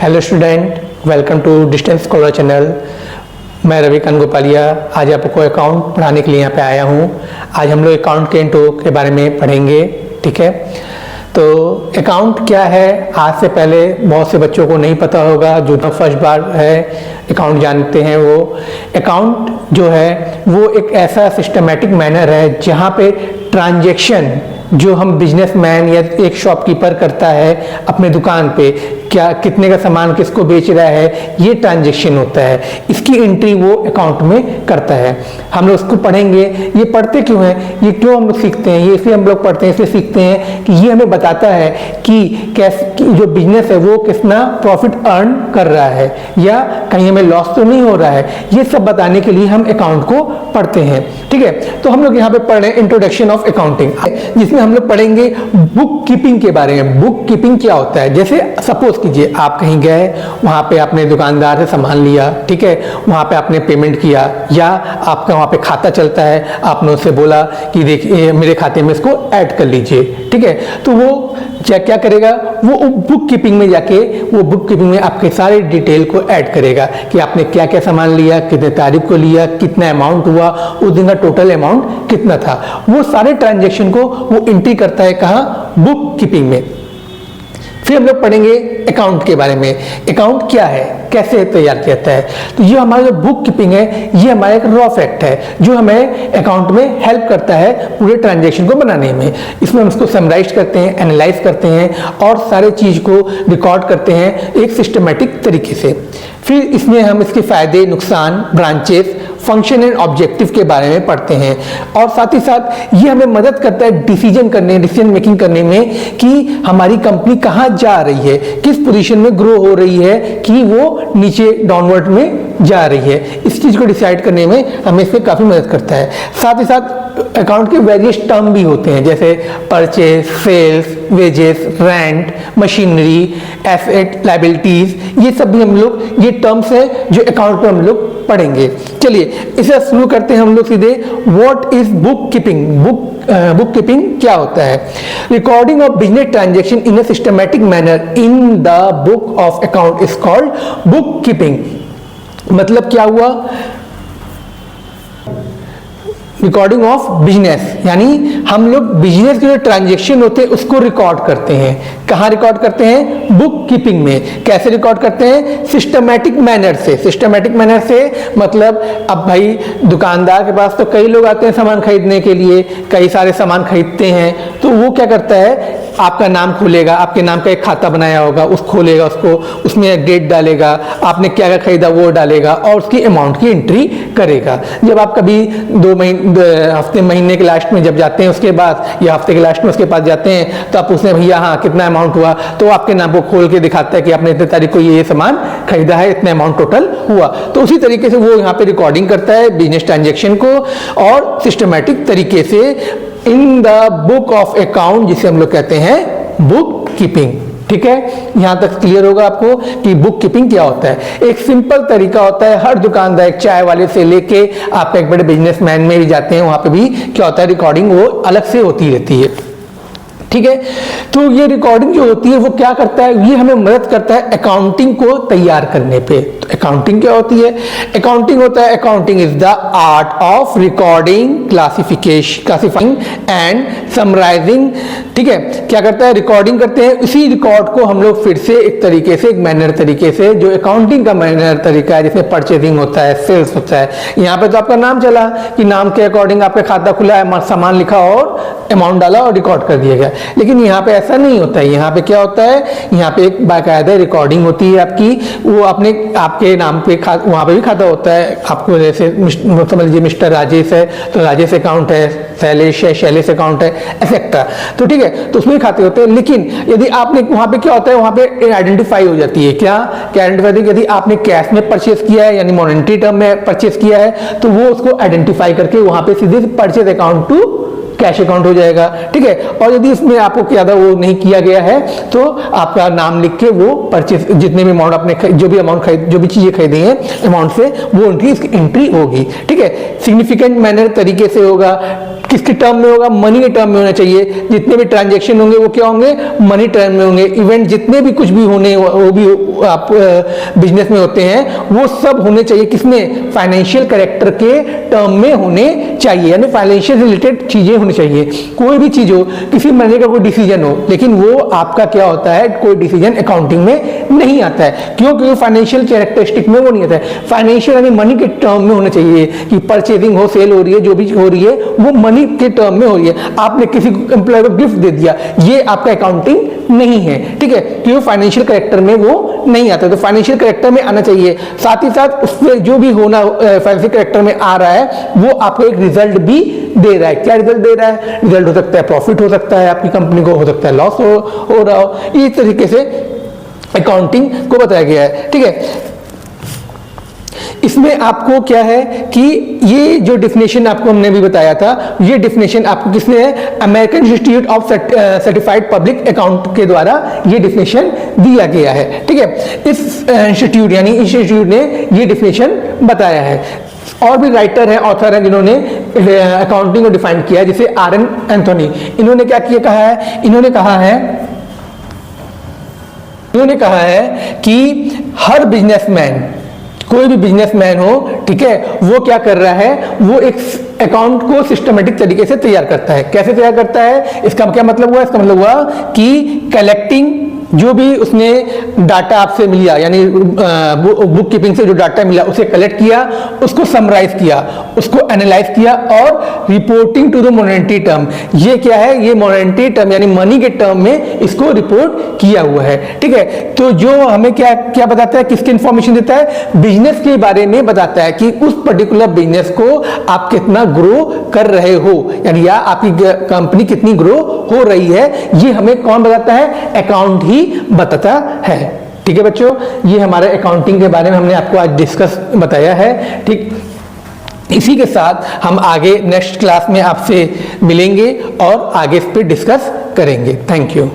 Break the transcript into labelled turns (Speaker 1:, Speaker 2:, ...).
Speaker 1: Hello student, welcome to distance scholar channel. मैं रवि गोपालिया आज आपको अकाउंट पढ़ाने के लिए यहाँ पे आया हूँ। आज हम लोग अकाउंट के इंट्रो के बारे में पढ़ेंगे, ठीक है। तो अकाउंट क्या है, आज से पहले बहुत से बच्चों को नहीं पता होगा, जो फर्स्ट बार है अकाउंट जानते हैं। वो अकाउंट जो है वो एक ऐसा सिस्टमेटिक मैनर है जहाँ पे ट्रांजैक्शन जो हम बिजनेसमैन या एक शॉपकीपर करता है अपने दुकान पे, क्या कितने का सामान किसको बेच रहा है, ये ट्रांजैक्शन होता है। इसकी एंट्री वो अकाउंट में करता है। हम लोग उसको पढ़ेंगे। ये पढ़ते क्यों हैं, ये क्यों हम लोग सीखते हैं, ये इसलिए हम लोग पढ़ते हैं, इसलिए सीखते हैं कि ये हमें बताता है कि कैसे जो बिजनेस है वो कितना प्रॉफिट अर्न कर रहा है या कहीं हमें लॉस तो नहीं हो रहा है। ये सब बताने के लिए हम अकाउंट को पढ़ते हैं, ठीक है। तो हम लोग यहाँ पे पढ़ रहे हैं इंट्रोडक्शन ऑफ अकाउंटिंग, जिसमें हम लोग पढ़ेंगे बुक कीपिंग के बारे में। बुक कीपिंग क्या होता है, जैसे सपोज कीजिए आप कहीं गए, वहां पे आपने दुकानदार से सामान लिया, ठीक है, वहां पे आपने पेमेंट किया या आपका वहां पे खाता चलता है, आपने उससे बोला कि देखिए मेरे खाते में इसको ऐड कर लीजिए, ठीक है। तो वो क्या करेगा, वो बुक कीपिंग में जाके वो बुक कीपिंग में आपके सारे डिटेल को ऐड करेगा कि आपने क्या क्या सामान लिया, कितने तारीख को लिया, कितना अमाउंट हुआ, उस दिन का टोटल अमाउंट कितना था। वो सारे ट्रांजैक्शन को वो एंट्री करता है कहाँ, बुक कीपिंग में। फिर हम लोग पढ़ेंगे अकाउंट के बारे में। अकाउंट क्या है, कैसे तैयार किया जाता है। तो ये हमारा जो बुक कीपिंग है ये हमारा एक रॉ फैक्ट है जो हमें अकाउंट में हेल्प करता है पूरे ट्रांजैक्शन को बनाने में। इसमें हम उसको समराइज करते हैं, एनालाइज करते हैं और सारे चीज को रिकॉर्ड करते हैं एक सिस्टमेटिक तरीके से। फिर इसमें हम इसके फायदे, नुकसान, ब्रांचेस, फंक्शन एंड ऑब्जेक्टिव के बारे में पढ़ते हैं। और साथ ही साथ ये हमें मदद करता है डिसीजन मेकिंग करने में कि हमारी कंपनी कहाँ जा रही है, किस पोजीशन में ग्रो हो रही है, कि वो नीचे डाउनवर्ड में जा रही है। इस चीज को डिसाइड करने में हमें इसमें काफी मदद करता है। साथ ही साथ अकाउंट के वेरियस टर्म भी होते हैं, जैसे purchase, sales, wages, rent, machinery, asset, liabilities, ये सब भी हम लोग, ये टर्म्स है जो अकाउंट में हम लोग पढ़ेंगे। चलिए इसे शुरू करते हैं हम लोग सीधे। What is book keeping. Book keeping क्या होता है। Recording of business transaction in a systematic manner in the book of account is called book keeping. मतलब क्या हुआ, रिकॉर्डिंग ऑफ बिजनेस, यानी हम लोग बिजनेस के जो ट्रांजैक्शन होते हैं उसको रिकॉर्ड करते हैं। कहाँ रिकॉर्ड करते हैं, बुक कीपिंग में। कैसे रिकॉर्ड करते हैं, सिस्टमैटिक मैनर से। सिस्टमैटिक मैनर से मतलब अब भाई दुकानदार के पास तो कई लोग आते हैं सामान खरीदने के लिए, कई सारे सामान खरीदते हैं, तो वो क्या करता है, आपका नाम खोलेगा, आपके नाम का एक खाता बनाया होगा, उस खोलेगा, उसको उसमें डेट डालेगा, आपने क्या क्या खरीदा वो डालेगा और उसकी अमाउंट की एंट्री करेगा। जब आप कभी महीने के लास्ट में जब जाते हैं उसके बाद, या हफ्ते के लास्ट में उसके पास जाते हैं, तो आप पूछते हैं भैया हाँ कितना अमाउंट हुआ, तो आपके नाम को खोल के दिखाता है कि आपने इतने तारीख को ये सामान खरीदा है, इतने अमाउंट टोटल हुआ। तो उसी तरीके से वो यहाँ पे रिकॉर्डिंग करता है बिजनेस ट्रांजेक्शन को और सिस्टमैटिक तरीके से in the book of account, जिसे हम लोग कहते हैं बुक कीपिंग। ठीक है, यहां तक क्लियर होगा आपको कि बुक कीपिंग क्या होता है। एक सिंपल तरीका होता है, हर दुकानदार, एक चाय वाले से लेके आप एक बड़े बिजनेसमैन में भी जाते हैं, वहां पे भी क्या होता है, रिकॉर्डिंग वो अलग से होती रहती है। ठीक है, तो ये रिकॉर्डिंग जो होती है वो क्या करता है, ये हमें मदद करता है अकाउंटिंग को तैयार करने पे। तो अकाउंटिंग क्या होती है, अकाउंटिंग होता है, accounting is the art of recording, classifying and summarising. ठीक है, क्या करता है, रिकॉर्डिंग करते हैं। इसी रिकॉर्ड को हम लोग फिर से एक तरीके से, एक मैनर तरीके से, जो अकाउंटिंग का मैनर तरीका है, जिसमें परचेजिंग होता है, सेल्स होता है। यहाँ पे तो आपका नाम चला कि नाम के अकॉर्डिंग आपका खाता खुला है, सामान लिखा और अमाउंट डाला और रिकॉर्ड कर दिया गया। लेकिन यहाँ पे ऐसा नहीं होता है। यहाँ पे क्या होता है, यहाँ पे एक बाकायदा रिकॉर्डिंग होती है आपकी, वो अपने आपके नाम पे वहां पे भी खाता होता है आपको। जैसे समझ लीजिए मिस्टर राजेश है तो राजेश अकाउंट है, शैलेश है, शैलेश अकाउंट है, एक्सेट्रा। तो ठीक है, तो उसमें खाते होते हैं। लेकिन यदि आपने वहां पे क्या होता है, वहां पे आइडेंटिफाई हो जाती है, क्या आइडेंटिफाई होती है, यदि आपने कैश में परचेस किया है यानी मॉनेटरी टर्म में परचेस किया है, तो वो उसको आइडेंटिफाई करके वहां पे सीधे purchase account to cash account हो जाएगा, ठीक है। और यदि इसमें आपको ज़्यादा वो नहीं किया गया है तो आपका नाम लिख के वो परचेज जितने भी अमाउंट आपने जो भी अमाउंट खरीद जो भी चीज़ें खरीदी हैं अमाउंट से वो एंट्री होगी, ठीक है। सिग्निफिकेंट मैनर तरीके से होगा, किसके टर्म में होगा, मनी के टर्म में होना चाहिए। जितने भी ट्रांजैक्शन होंगे वो क्या होंगे, मनी टर्म में होंगे। इवेंट जितने भी कुछ भी होने वो भी आप बिजनेस में होते हैं वो सब होने चाहिए किसमें, फाइनेंशियल कैरेक्टर के टर्म में होने चाहिए, यानी फाइनेंशियल रिलेटेड चीजें होनी चाहिए। कोई भी चीज हो, किसी महीने का कोई डिसीजन हो, लेकिन वो आपका क्या होता है, कोई डिसीजन अकाउंटिंग में नहीं आता है। क्यों? क्योंकि फाइनेंशियल कैरेक्टरिस्टिक में वो नहीं आता है। फाइनेंशियल यानी मनी के टर्म में होना चाहिए कि परचेजिंग हो, सेल हो रही है, जो भी हो रही है वो मनी के टर्म में हो रही है। आपने किसी एम्प्लॉय को गिफ्ट दे दिया, ये आपका अकाउंटिंग नहीं है, ठीक है, क्योंकि फाइनेंशियल कैरेक्टर में वो नहीं आता। तो फाइनेंशियल कैरेक्टर में आना चाहिए। साथ ही साथ उसमें जो भी होना फाइनेंशियल कैरेक्टर में आ रहा है वो आपको एक रिजल्ट भी दे रहा है। क्या रिजल्ट दे रहा है? रिजल्ट हो सकता है प्रॉफिट, हो सकता है आपकी कंपनी को, हो सकता है लॉस हो रहा हो। इस तरीके से अकाउंटिंग को बताया गया है, ठीक है। इसमें आपको क्या है कि ये जो डिफिनेशन आपको हमने भी बताया था, ये डिफिनेशन आपको किसने है, American institute of certified public account के द्वारा ये डिफिनेशन दिया गया है, ठीक है। इस इंस्टीट्यूट ने ये डिफिनेशन बताया है। और भी राइटर हैं, ऑथर हैं जिन्होंने अकाउंटिंग को डिफाइन किया है, जैसे आर.एन. एंथोनी। इन्होंने क्या किया कहा है, इन्होंने कहा है कि हर बिजनेसमैन, कोई भी बिजनेसमैन हो, ठीक है, वो क्या कर रहा है, वो एक अकाउंट को सिस्टमेटिक तरीके से तैयार करता है। कैसे तैयार करता है? इसका क्या मतलब हुआ? इसका मतलब हुआ कि कलेक्टिंग जो भी उसने डाटा आपसे मिला, यानी बुक कीपिंग से जो डाटा मिला उसे कलेक्ट किया, उसको समराइज किया, उसको एनालाइज किया और reporting to the monetary term. ये क्या है? ये मॉनेटरी टर्म यानी मनी के टर्म में इसको रिपोर्ट किया हुआ है, ठीक है। तो जो हमें क्या क्या बताता है, किसकी इंफॉर्मेशन देता है? बिजनेस के बारे में बताता है कि उस पर्टिकुलर बिजनेस को आप कितना ग्रो कर रहे हो, यानी या आपकी कंपनी कितनी ग्रो हो रही है, ये हमें कौन बताता है? अकाउंट ही बताता है, ठीक है बच्चों। ये हमारे अकाउंटिंग के बारे में हमने आपको आज डिस्कस बताया है, ठीक। इसी के साथ हम आगे नेक्स्ट क्लास में आपसे मिलेंगे और आगे इस पे डिस्कस करेंगे। Thank you.